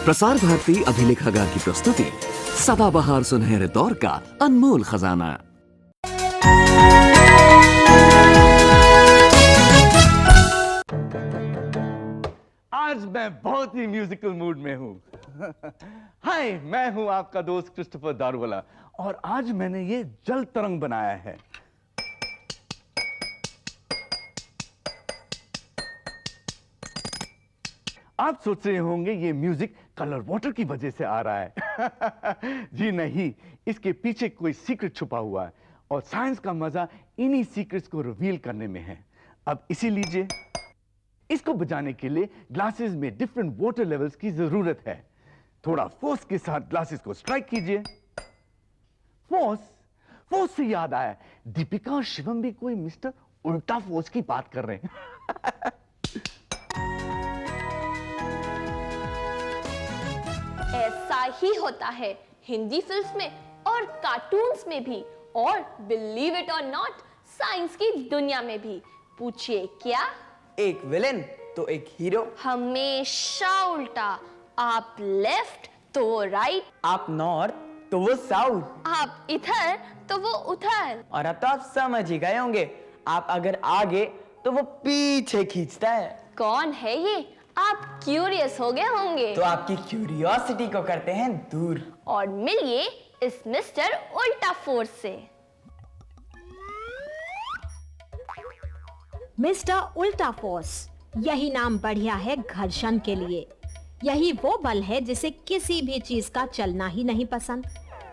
प्रसार भारती अभिलेखागार की प्रस्तुति सदाबहार सुनहरे दौर का अनमोल खजाना। आज मैं बहुत ही म्यूजिकल मूड में हूँ। हाय, मैं हूँ आपका दोस्त क्रिस्टोफर दारूवाला और आज मैंने ये जल तरंग बनाया है। आप सोच रहे होंगे ये म्यूजिक कलर वाटर की वजह से आ रहा है। जी नहीं, इसके पीछे कोई सीक्रेट छुपा हुआ है और साइंस का मजा इन्हीं सीक्रेट्स को रिवील करने में है। अब इसी लीजिए, इसको बजाने के लिए ग्लासेस में डिफरेंट वाटर लेवल्स की जरूरत है। थोड़ा फोर्स के साथ ग्लासेस को स्ट्राइक कीजिए। फोर्स से याद आया, दीपिका और शिवम भी कोई मिस्टर उल्टा फोर्स की बात कर रहे हैं। ऐसा ही होता है हिंदी फिल्म्स में और कार्टून्स में भी, और बिलीव इट और नॉट, साइंस की दुनिया में भी। पूछिए क्या? एक विलेन तो एक हीरो, हमेशा उल्टा। आप लेफ्ट तो वो राइट, आप नॉर्थ तो वो साउथ, आप इधर तो वो उधर। और अब तो आप समझ ही गए होंगे, आप अगर आगे तो वो पीछे खींचता है। कौन है ये? आप क्यूरियस हो गए होंगे, तो आपकी क्यूरियोसिटी को करते हैं दूर और मिलिए इस मिस्टर उल्टा फोर्स से। मिस्टर उल्टा फोर्स, यही नाम बढ़िया है घर्षण के लिए। यही वो बल है जिसे किसी भी चीज का चलना ही नहीं पसंद।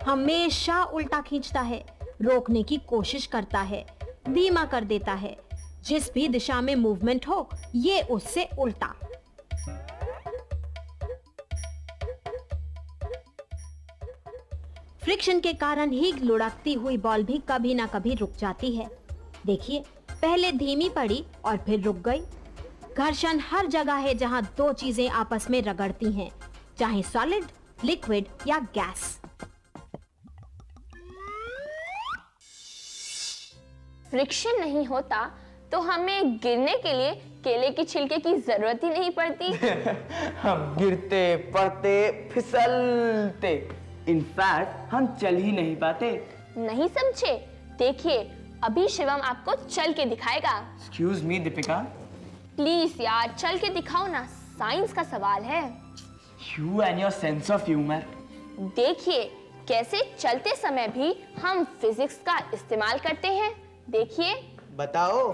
हमेशा उल्टा खींचता है, रोकने की कोशिश करता है, धीमा कर देता है। जिस भी दिशा में मूवमेंट हो, ये उससे उल्टा। फ्रिक्शन के कारण ही लुढ़कती हुई बॉल भी कभी ना कभी रुक जाती है। देखिए, पहले धीमी पड़ी और फिर रुक गई। घर्षण हर जगह है जहां दो चीजें आपस में रगड़ती हैं, चाहे सॉलिड, लिक्विड या गैस। फ्रिक्शन नहीं होता तो हमें गिरने के लिए केले की छिलके की जरूरत ही नहीं पड़ती। हम गिरते, पड़ते, फिसलते, इनफैक्ट हम चल ही नहीं पाते। नहीं समझे? देखिए, अभी शिवम आपको चल के दिखाएगा। एक्सक्यूज मी दीपिका, प्लीज यार, चल के दिखाओ ना, साइंस का सवाल है। You and your sense of humour. देखिए कैसे चलते समय भी हम फिजिक्स का इस्तेमाल करते हैं। देखिए। बताओ।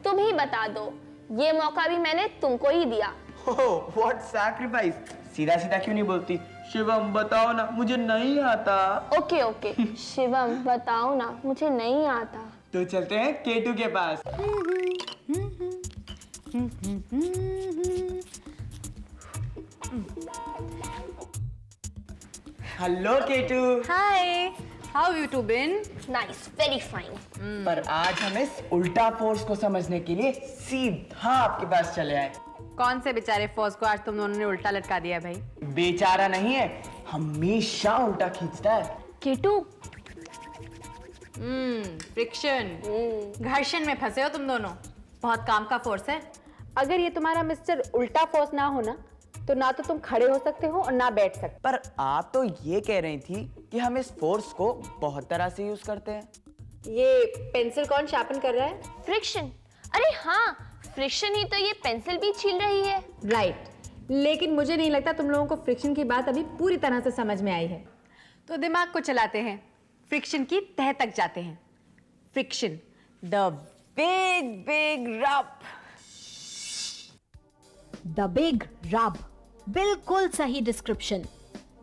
तुम ही बता दो, ये मौका भी मैंने तुमको ही दिया। What sacrifice. सीधा सीधा क्यों नहीं बोलती? शिवम बताओ ना, मुझे नहीं आता। ओके शिवम बताओ ना, मुझे नहीं आता। तो चलते हैं केटू के पास। Hello K two. Hi, how you two been? Nice, very fine. पर आज हम इस उल्टा फोर्स को समझने के लिए सीधा आपके पास चले आए। कौन से बेचारे फोर्स को आज तुम दोनों ने उल्टा लटका दिया भाई? बेचारा नहीं है, हमेशा उल्टा खींचता है। केटू। फ्रिक्शन, घर्षण में फंसे हो तुम दोनों। बहुत काम का फोर्स है। अगर ये तुम्हारा मिस्टर उल्टा फोर्स ना हो ना तो तुम खड़े हो सकते हो और ना बैठ सकते। पर आप तो ये कह रही थी कि हम इस फोर्स को बहुत तरह से यूज करते हैं। ये पेंसिल कौन शार्पन कर रहा है? फ्रिक्शन। अरे हाँ, फ्रिक्शन ही तो ये पेंसिल भी छील रही है। राइट, लेकिन मुझे नहीं लगता तुम लोगों को फ्रिक्शन की बात अभी पूरी तरह से समझ में आई है। तो दिमाग को चलाते हैं, फ्रिक्शन की तह तक जाते हैं। फ्रिक्शन, द बिग रब। द बिग रब, बिल्कुल सही डिस्क्रिप्शन।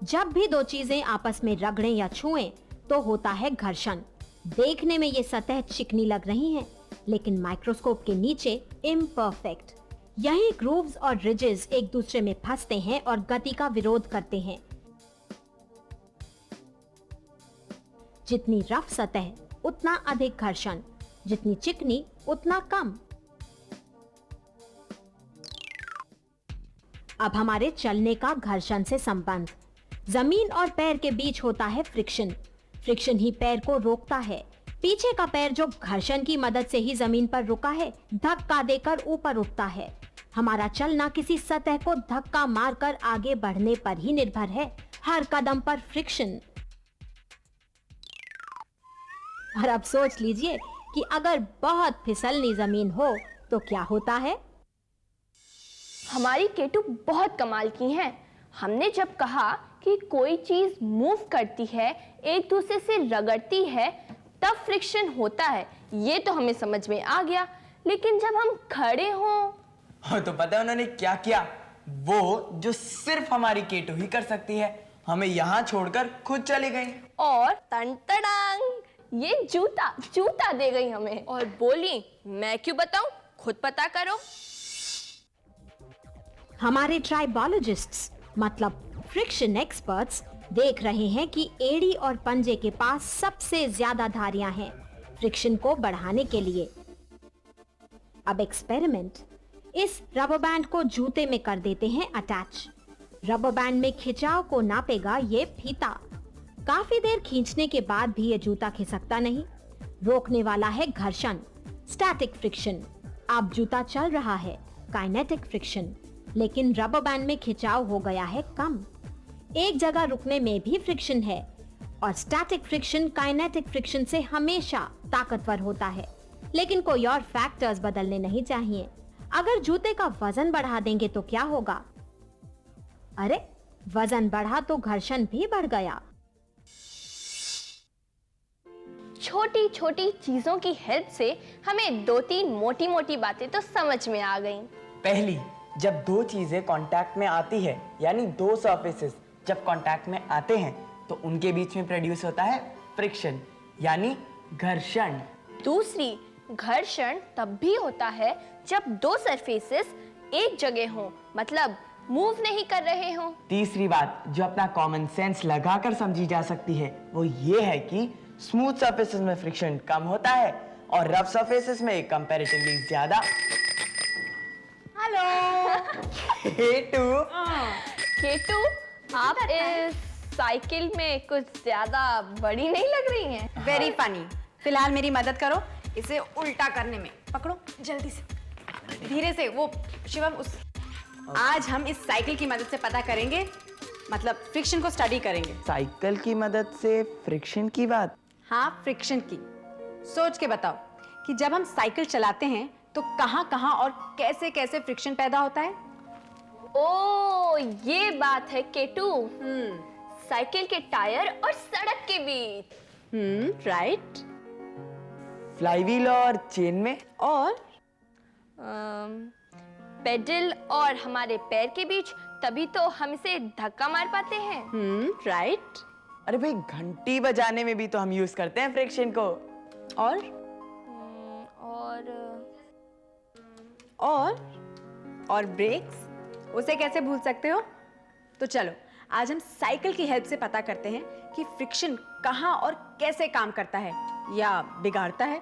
जब भी दो चीजें आपस में रगड़ें या छुएं तो होता है घर्षण। देखने में ये सतह चिकनी लग रही हैं, लेकिन माइक्रोस्कोप के नीचे इम्परफेक्ट। यही ग्रूव्स और रिजेस एक दूसरे में फंसते हैं और गति का विरोध करते हैं। जितनी रफ सतह उतना अधिक घर्षण, जितनी चिकनी उतना कम। अब हमारे चलने का घर्षण से संबंध। जमीन और पैर के बीच होता है फ्रिक्शन। फ्रिक्शन ही पैर को रोकता है। पीछे का पैर जो घर्षण की मदद से ही जमीन पर रुका है, धक्का देकर ऊपर उठता है। हमारा चलना किसी सतह को धक्का मारकर आगे बढ़ने पर ही निर्भर है, हर कदम पर फ्रिक्शन। और अब सोच लीजिए कि अगर बहुत फिसलनी जमीन हो तो क्या होता है। हमारी केटू बहुत कमाल की हैं। हमने जब कहा कि कोई चीज मूव करती है, एक दूसरे से रगड़ती है, तब फ्रिक्शन होता है, ये तो हमें समझ में आ गया। लेकिन जब हम खड़े हों, हाँ, तो पता है उन्होंने क्या किया? वो जो सिर्फ हमारी केटू ही कर सकती है, हमें यहाँ छोड़कर खुद चली गई। और तंतड़ांग, ये जूता जूता दे गई हमें और बोली, मैं क्यों बताऊं, खुद पता करो। हमारे ट्राइबोलॉजिस्ट्स मतलब फ्रिक्शन एक्सपर्ट्स देख रहे हैं कि एड़ी और पंजे के पास सबसे ज्यादा धारियां हैं फ्रिक्शन को बढ़ाने के लिए। अब एक्सपेरिमेंट, इस रबर बैंड को जूते में कर देते हैं अटैच। रबर बैंड में खिंचाव को नापेगा ये फीता। काफी देर खींचने के बाद भी ये जूता खिसकता नहीं। रोकने वाला है घर्षण, स्टैटिक फ्रिक्शन। अब जूता चल रहा है, काइनेटिक फ्रिक्शन, लेकिन रबर बैंड में खिंचाव हो गया है कम। एक जगह रुकने में भी फ्रिक्शन है और स्टैटिक फ्रिक्शन काइनेटिक फ्रिक्शन से हमेशा ताकतवर होता है। लेकिन कोई और फैक्टर्स बदलने नहीं चाहिए। अगर जूते का वजन बढ़ा देंगे तो क्या होगा? अरे, वजन बढ़ा तो घर्षण भी बढ़ गया। छोटी छोटी चीजों की हेल्प से हमें 2-3 मोटी मोटी बातें तो समझ में आ गईं। पहली, जब दो चीजें कांटेक्ट में आती है, यानी दो सरफेसेस जब कांटेक्ट में आते हैं, तो उनके बीच में प्रोड्यूस होता है फ्रिक्शन, यानी घर्षण। दूसरी, घर्षण तब भी होता है जब दो सरफेसेस एक जगह हों, मतलब मूव नहीं कर रहे हों। तीसरी बात जो अपना कॉमन सेंस लगाकर समझी जा सकती है, वो ये है कि स्मूथ सरफेसेस में फ्रिक्शन कम होता है और रफ सरफेसेस में कंपैरेटिवली ज्यादा। हेलो केटू, केटू, आप इस साइकिल में कुछ ज्यादा बड़ी नहीं लग रही हैं। Very funny. फिलहाल मेरी मदद करो इसे उल्टा करने में। पकड़ो जल्दी से, धीरे से। वो शिवम, उस आज हम इस साइकिल की मदद से पता करेंगे, मतलब फ्रिक्शन को स्टडी करेंगे। साइकिल की मदद से फ्रिक्शन की बात? हाँ, फ्रिक्शन की। सोच के बताओ कि जब हम साइकिल चलाते हैं तो कहाँ-कहाँ और कैसे-कैसे फ्रिक्शन पैदा होता है? ओ, ये बात है केटू। साइकिल के टायर और सड़क के बीच। राइट। फ्लाईव्हील और चेन में? और पेडल और हमारे पैर के बीच, तभी तो हम इसे धक्का मार पाते हैं। राइट। अरे भाई, घंटी बजाने में भी तो हम यूज करते हैं फ्रिक्शन को। और और ब्रेक्स, उसे कैसे भूल सकते हो? तो चलो आज हम साइकिल की हेल्प से पता करते हैं कि फ्रिक्शन कहाँ और कैसे काम करता है या बिगाड़ता है।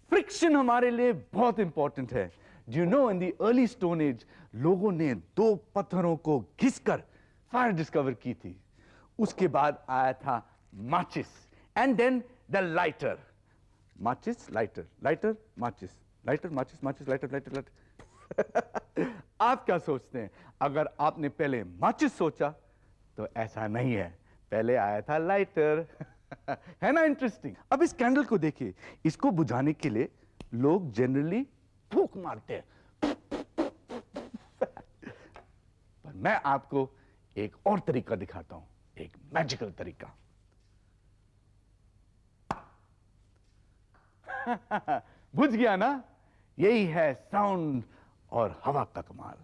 फ्रिक्शन हमारे लिए बहुत इंपॉर्टेंट है। You know, in the early Stone Age, लोगों ने दो पत्थरों को घिसकर फायर डिस्कवर की थी। उसके बाद आया था माचिस एंड देन द लाइटर। माचिस, लाइटर, लाइटर, माचिस, लाइटर, माचिस, माचिस, लाइटर, लाइटर, लाइटर। आप क्या सोचते हैं? अगर आपने पहले माचिस सोचा तो ऐसा नहीं है, पहले आया था लाइटर। है ना इंटरेस्टिंग? अब इस कैंडल को देखिए, इसको बुझाने के लिए लोग जनरली फूंक मारते हैं। पर मैं आपको एक और तरीका दिखाता हूं, एक मैजिकल तरीका। बुझ गया ना? यही है साउंड और हवा का कमाल।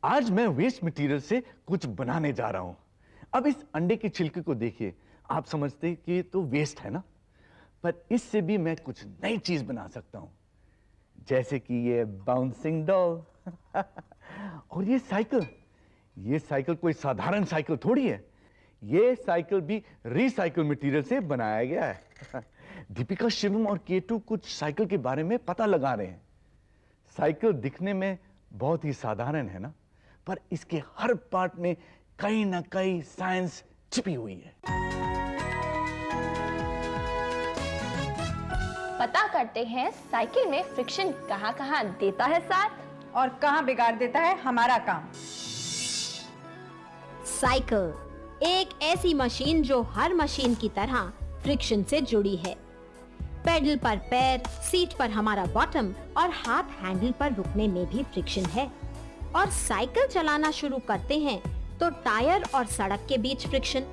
आज मैं वेस्ट मटेरियल से कुछ बनाने जा रहा हूं। अब इस अंडे के छिलके को देखिए, आप समझते हैं कि ये तो वेस्ट है ना, पर इससे भी मैं कुछ नई चीज बना सकता हूं, जैसे कि ये बाउंसिंग डॉल। और ये साइकिल कोई साधारण साइकिल थोड़ी है, ये साइकिल भी रिसाइकल मटेरियल से बनाया गया है। दीपिका, शिवम और केटू कुछ साइकिल के बारे में पता लगा रहे हैं। साइकिल दिखने में बहुत ही साधारण है ना, पर इसके हर पार्ट में कहीं ना कहीं साइंस छिपी हुई है। पता करते हैं साइकिल में फ्रिक्शन कहाँ-कहाँ देता है साथ और कहाँ बिगाड़ देता है हमारा काम। साइकिल एक ऐसी मशीन जो हर मशीन की तरह फ्रिक्शन से जुड़ी है। पेडल पर पैर, सीट पर हमारा बॉटम और हाथ हैंडल पर रुकने में भी फ्रिक्शन है। और साइकिल चलाना शुरू करते हैं तो टायर और सड़क के बीच फ्रिक्शन,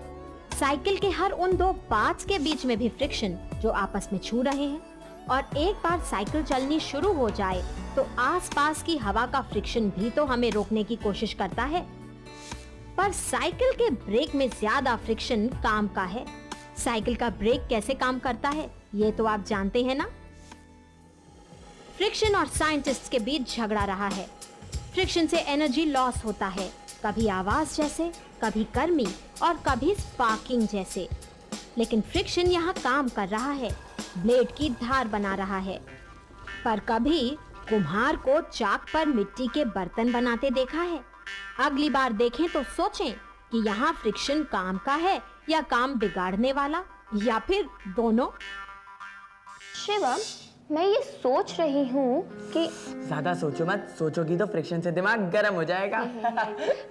साइकिल के हर उन दो पार्ट्स के बीच में भी फ्रिक्शन जो आपस में छू रहे हैं। और एक बार साइकिल चलनी शुरू हो जाए तो आसपास की हवा का फ्रिक्शन भी तो हमें रोकने की कोशिश करता है। पर साइकिल के ब्रेक में ज्यादा फ्रिक्शन काम का है। साइकिल का ब्रेक कैसे काम करता है ये तो आप जानते हैं ना। फ्रिक्शन और साइंटिस्ट्स के बीच झगड़ा रहा है। फ्रिक्शन से एनर्जी लॉस होता है, कभी आवाज जैसे, कभी गर्मी और कभी स्पार्किंग जैसे। लेकिन फ्रिक्शन यहाँ काम कर रहा है, ब्लेड की धार बना रहा है। पर कभी कुम्हार को चाक पर मिट्टी के बर्तन बनाते देखा है? अगली बार देखें तो सोचें कि यहाँ फ्रिक्शन काम का है या काम बिगाड़ने वाला, या फिर दोनों। शिवम, मैं ये सोच रही हूँ कि ज्यादा सोचो मत, सोचोगी तो फ्रिक्शन से दिमाग गर्म हो जाएगा।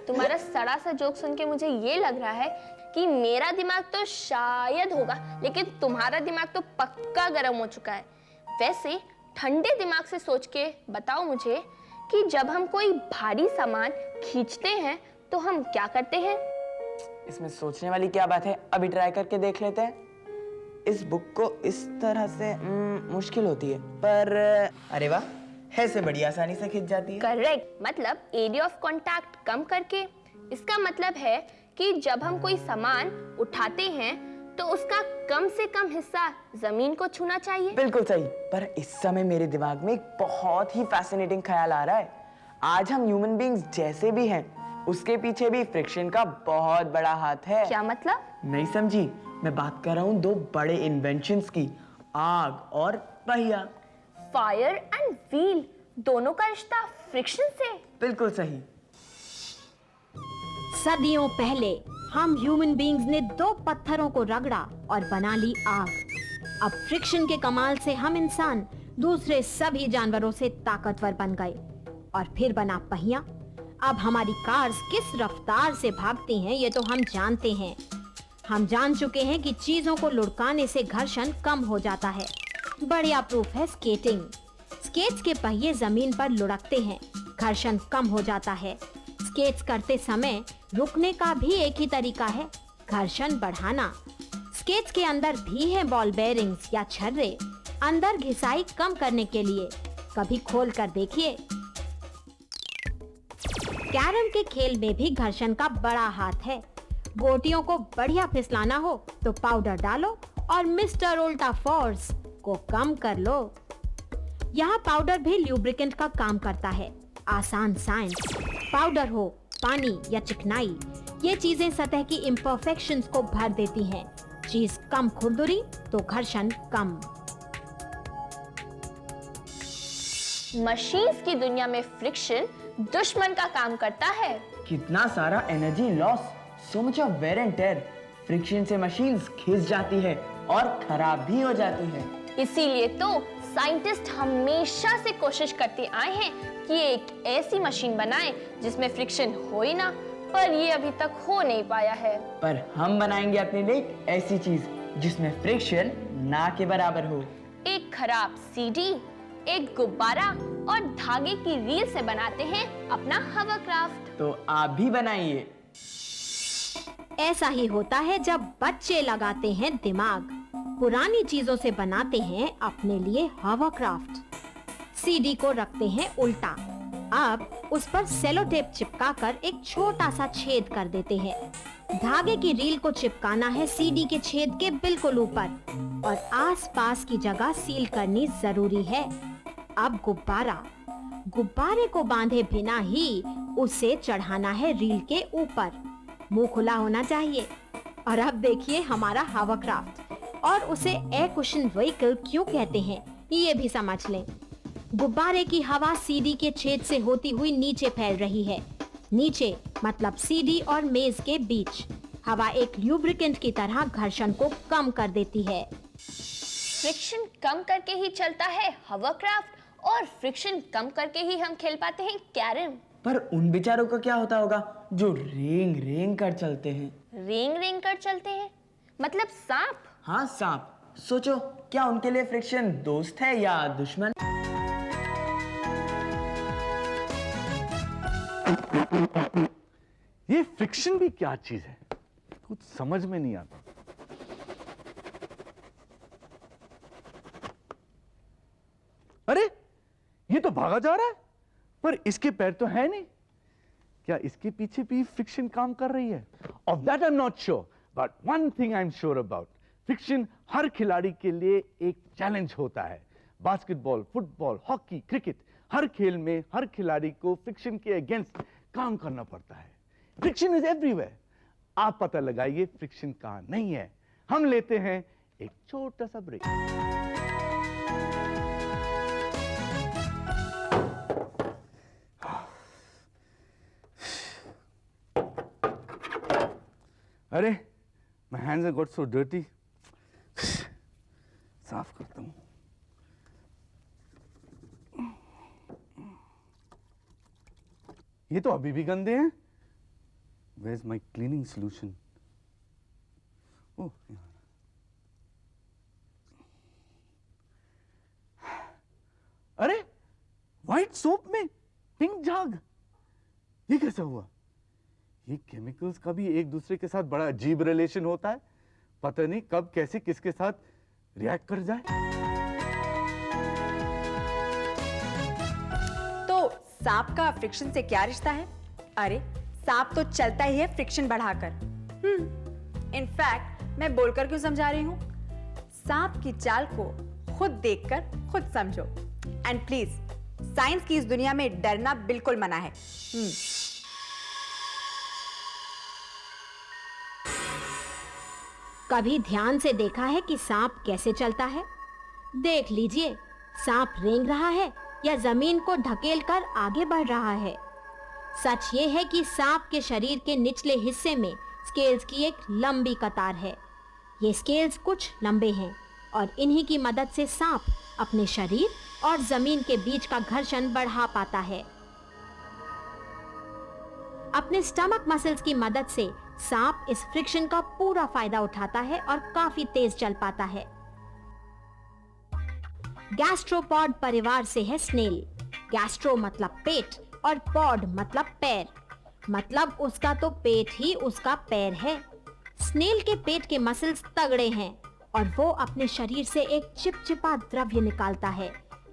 तुम्हारा सड़ा सा जोक सुन के मुझे ये लग रहा है कि मेरा दिमाग तो शायद होगा, लेकिन तुम्हारा दिमाग तो पक्का गर्म हो चुका है। वैसे ठंडे दिमाग से सोच के बताओ मुझे कि जब हम कोई भारी सामान खींचते हैं तो हम क्या करते हैं? इसमें सोचने वाली क्या बात है, अभी ट्राई करके देख लेते हैं। इस बुक को इस तरह से मुश्किल होती है, पर अरे वाह, ऐसे बड़ी आसानी से खिंच जाती है। करेक्ट, मतलब एरिया ऑफ कांटेक्ट कम करके। इसका मतलब है कि जब हम कोई सामान उठाते हैं तो उसका कम से कम हिस्सा जमीन को छूना चाहिए। बिल्कुल सही। पर इस समय मेरे दिमाग में एक बहुत ही फैसिनेटिंग ख्याल आ रहा है। आज हम ह्यूमन बीइंग्स जैसे भी हैं, उसके पीछे भी फ्रिक्शन का बहुत बड़ा हाथ है। क्या मतलब? नहीं समझी, मैं बात कर रहा हूँ दो बड़े इन्वेंशंस की, आग और पहिया। फायर एंड व्हील, दोनों का रिश्ता फ्रिक्शन से। बिल्कुल सही। सदियों पहले हम ह्यूमन बीइंग्स ने दो पत्थरों को रगड़ा और बना ली आग। अब फ्रिक्शन के कमाल से हम इंसान दूसरे सभी जानवरों से ताकतवर बन गए। और फिर बना पहिया। अब हमारी कार्स किस रफ्तार से भागती हैं ये तो हम जानते हैं। हम जान चुके हैं कि चीजों को लुढ़काने से घर्षण कम हो जाता है। बढ़िया प्रूफ है स्केटिंग। स्केट्स के पहिए जमीन पर लुढ़कते हैं, घर्षण कम हो जाता है। स्केट्स करते समय रुकने का भी एक ही तरीका है, घर्षण बढ़ाना। स्केट्स के अंदर भी हैं बॉल बेयरिंग्स या छर्रे, अंदर घिसाई कम करने के लिए। कभी खोल कर देखिए। कैरम के खेल में भी घर्षण का बड़ा हाथ है। गोटियों को बढ़िया फिसलाना हो तो पाउडर डालो और मिस्टर उल्टा फोर्स को कम कर लो। यहाँ पाउडर भी ल्यूब्रिकेंट का काम करता है। आसान साइंस। पाउडर हो, पानी या चिकनाई, ये चीजें सतह की इम्परफेक्शंस को भर देती हैं। चीज कम खुरदुरी तो घर्षण कम। मशीन्स की दुनिया में फ्रिक्शन दुश्मन का काम करता है। कितना सारा energy loss, so much of wear and tear. Friction से मशीन्स खिंच जाती है और खराब भी हो जाती है। इसीलिए तो साइंटिस्ट हमेशा से कोशिश करते आए हैं कि एक ऐसी मशीन बनाएं जिसमें फ्रिक्शन हो ही ना, पर ये अभी तक हो नहीं पाया है। पर हम बनाएंगे अपने लिए एक ऐसी चीज जिसमें फ्रिक्शन ना के बराबर हो। एक खराब सीडी, एक गुब्बारा और धागे की रील से बनाते हैं अपना हॉवरक्राफ्ट। तो आप भी बनाइए। ऐसा ही होता है जब बच्चे लगाते हैं दिमाग, पुरानी चीजों से बनाते हैं अपने लिए हॉवरक्राफ्ट। सीडी को रखते हैं उल्टा, अब उस पर सेलो टेप चिपकाकर एक छोटा सा छेद कर देते हैं। धागे की रील को चिपकाना है सीडी के छेद के बिल्कुल ऊपर और आसपास की जगह सील करनी जरूरी है। अब गुब्बारे को बांधे बिना ही उसे चढ़ाना है रील के ऊपर। मुंह खुला होना चाहिए। और अब देखिए हमारा हॉवरक्राफ्ट। और उसे एयर कुशन व्हीकल क्यों कहते हैं ये भी समझ लें। गुब्बारे की हवा सीडी के छेद से होती हुई नीचे फैल रही है। नीचे मतलब सीडी और मेज के बीच। हवा एक ल्यूब्रिकेंट की तरह घर्षण को कम कर देती है। फ्रिक्शन कम करके ही चलता है हॉवरक्राफ्ट और फ्रिक्शन कम करके ही हम खेल पाते हैं कैरम। पर उन बेचारों का क्या होता होगा जो रेंग रेंग कर चलते हैं? रेंग रेंग कर चलते हैं मतलब सांप? हाँ, सांप। सोचो, क्या उनके लिए फ्रिक्शन दोस्त है या दुश्मन? ये फ्रिक्शन भी क्या चीज है, कुछ समझ में नहीं आता। अरे ये तो भागा जा रहा है, पर इसके पैर तो है नहीं। क्या इसके पीछे भी फ्रिक्शन काम कर रही है? Of that I am not sure, but one thing I am sure about, friction हर खिलाड़ी के लिए एक चैलेंज होता है। बास्केटबॉल, फुटबॉल, हॉकी, क्रिकेट, हर खेल में हर खिलाड़ी को फ्रिक्शन के अगेंस्ट काम करना पड़ता है। Friction is everywhere. आप पता लगाइए फ्रिक्शन कहां नहीं है। हम लेते हैं एक छोटा सा ब्रेक। अरे my hands have got so dirty. साफ करता हूं। ये तो अभी भी गंदे हैं। Where's my cleaning solution? Oh, अरे व्हाइट सोप में पिंक झाग, ये कैसा हुआ? ये केमिकल्स का भी एक दूसरे के साथ बड़ा अजीब रिलेशन होता है। पता नहीं कब कैसे किसके साथ रिएक्ट कर जाए। तो सांप का फ्रिक्शन से क्या रिश्ता है? अरे सांप तो चलता ही है फ्रिक्शन बढ़ाकर। इनफैक्ट मैं बोलकर क्यों समझा रही हूं? सांप की चाल को खुद देखकर खुद समझो। एंड प्लीज, साइंस की इस दुनिया में डरना बिल्कुल मना है। कभी ध्यान से देखा है कि सांप कैसे चलता है? देख लीजिए, सांप रेंग रहा है या जमीन को ढकेलकर आगे बढ़ रहा है। सच ये है कि सांप के शरीर के निचले हिस्से में स्केल्स की एक लंबी कतार है। ये स्केल्स कुछ लंबे हैं और इन्हीं की मदद से सांप अपने शरीर और जमीन के बीच का घर्षण बढ़ा पाता है। अपने स्टमक मसल्स की मदद से सांप इस फ्रिक्शन का पूरा फायदा उठाता है और काफी तेज चल पाता है। गैस्ट्रोपॉड परिवार से है स्नेल। गैस्ट्रो मतलब पेट और पॉड मतलब पैर, मतलब उसका तो पेट ही उसका पैर है। स्नेल के पेट के मसल्स तगड़े हैं और वो अपने शरीर से एक चिपचिपा द्रव्य निकालता है।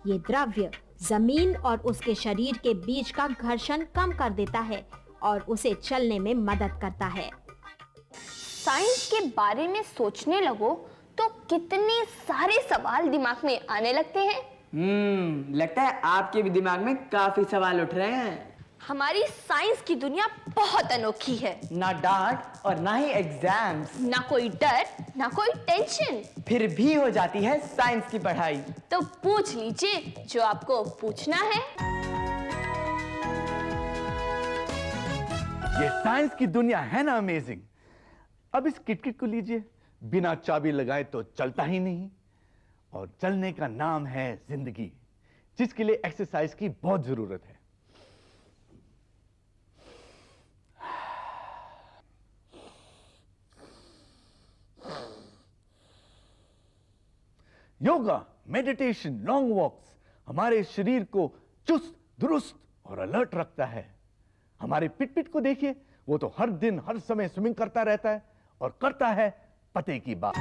ये द्रव्य जमीन और उसके शरीर के बीच का घर्षण कम कर देता है और उसे चलने में मदद करता है। साइंस के बारे में सोचने लगो तो कितने सारे सवाल दिमाग में आने लगते हैं। लगता है आपके भी दिमाग में काफी सवाल उठ रहे हैं। हमारी साइंस की दुनिया बहुत अनोखी है। ना डांट और ना ही एग्जाम्स, ना कोई डर, ना कोई टेंशन, फिर भी हो जाती है साइंस की पढ़ाई। तो पूछ लीजिए जो आपको पूछना है। ये साइंस की दुनिया है ना अमेजिंग। अब इस किटकिट को लीजिए, बिना चाबी लगाए तो चलता ही नहीं, और चलने का नाम है जिंदगी, जिसके लिए एक्सरसाइज की बहुत जरूरत है। योगा, मेडिटेशन, लॉन्ग वॉक्स हमारे शरीर को चुस्त, दुरुस्त और अलर्ट रखता है। हमारे पिट को देखिए, वो तो हर दिन हर समय स्विमिंग करता रहता है और करता है पते की बात।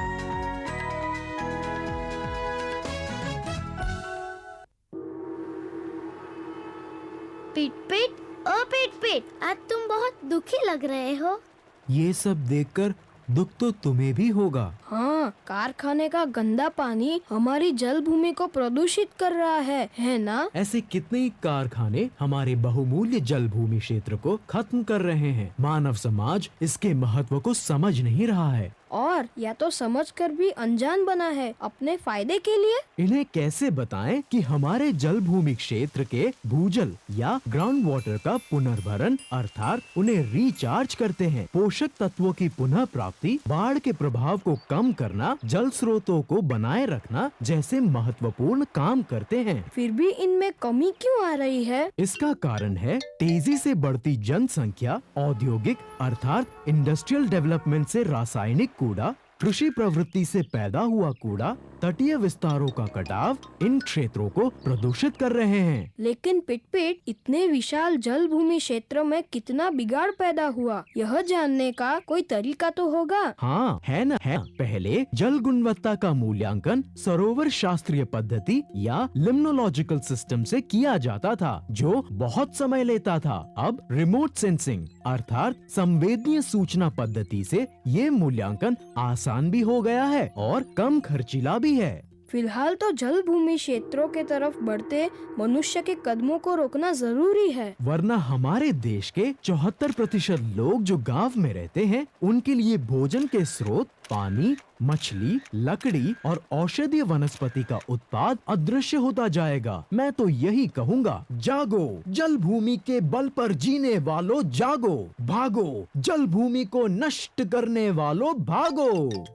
पिट, ओ पिट, आज तुम बहुत दुखी लग रहे हो। ये सब देखकर दुख तो तुम्हें भी होगा। हाँ, कारखाने का गंदा पानी हमारी जल भूमि को प्रदूषित कर रहा है ना? ऐसे कितने ही कारखाने हमारे बहुमूल्य जल भूमि क्षेत्र को खत्म कर रहे हैं। मानव समाज इसके महत्व को समझ नहीं रहा है। और बार या तो समझकर भी अनजान बना है अपने फायदे के लिए। इन्हें कैसे बताएं कि हमारे जल भूमि क्षेत्र के भूजल या ग्राउंड वाटर का पुनर्भरण अर्थात उन्हें रिचार्ज करते हैं, पोषक तत्वों की पुनः प्राप्ति, बाढ़ के प्रभाव को कम करना, जल स्रोतों को बनाए रखना जैसे महत्वपूर्ण काम करते हैं। फिर भी इनमें कमी क्यों आ रही है? इसका कारण है तेजी से बढ़ती जनसंख्या, औद्योगिक अर्थात इंडस्ट्रियल डेवलपमेंट से रासायनिक कूड़ा, कृषि प्रवृत्ति से पैदा हुआ कूड़ा, तटीय विस्तारों का कटाव इन क्षेत्रों को प्रदूषित कर रहे हैं। लेकिन पिट इतने विशाल जल भूमि क्षेत्र में कितना बिगाड़ पैदा हुआ, यह जानने का कोई तरीका तो होगा। हाँ है न है। पहले जल गुणवत्ता का मूल्यांकन सरोवर शास्त्रीय पद्धति या लिम्नोलॉजिकल सिस्टम से किया जाता था, जो बहुत समय लेता था। अब रिमोट सेंसिंग अर्थात संवेदनीय सूचना पद्धति से ये मूल्यांकन आसान भी हो गया है और कम खर्चीला भी है। फिलहाल तो जल भूमि क्षेत्रों के तरफ बढ़ते मनुष्य के कदमों को रोकना जरूरी है, वरना हमारे देश के 74% लोग जो गांव में रहते हैं, उनके लिए भोजन के स्रोत, पानी, मछली, लकड़ी और औषधीय वनस्पति का उत्पाद अदृश्य होता जाएगा। मैं तो यही कहूँगा, जागो, जल भूमि के बल पर जीने वालों जागो, भागो, जल भूमि को नष्ट करने वालों भागो।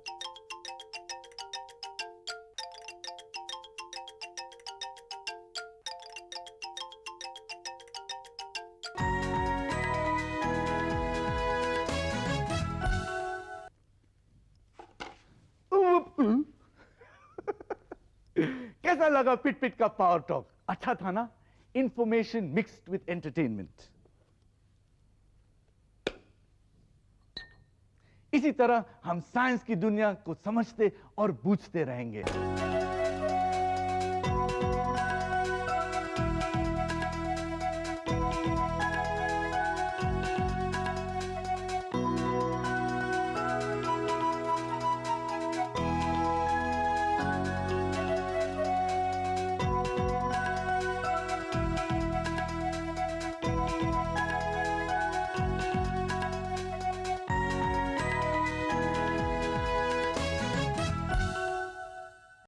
कैसा लगा पिट पिट का पावर टॉक? अच्छा था ना? Information mixed with entertainment. इसी तरह हम साइंस की दुनिया को समझते और बूझते रहेंगे।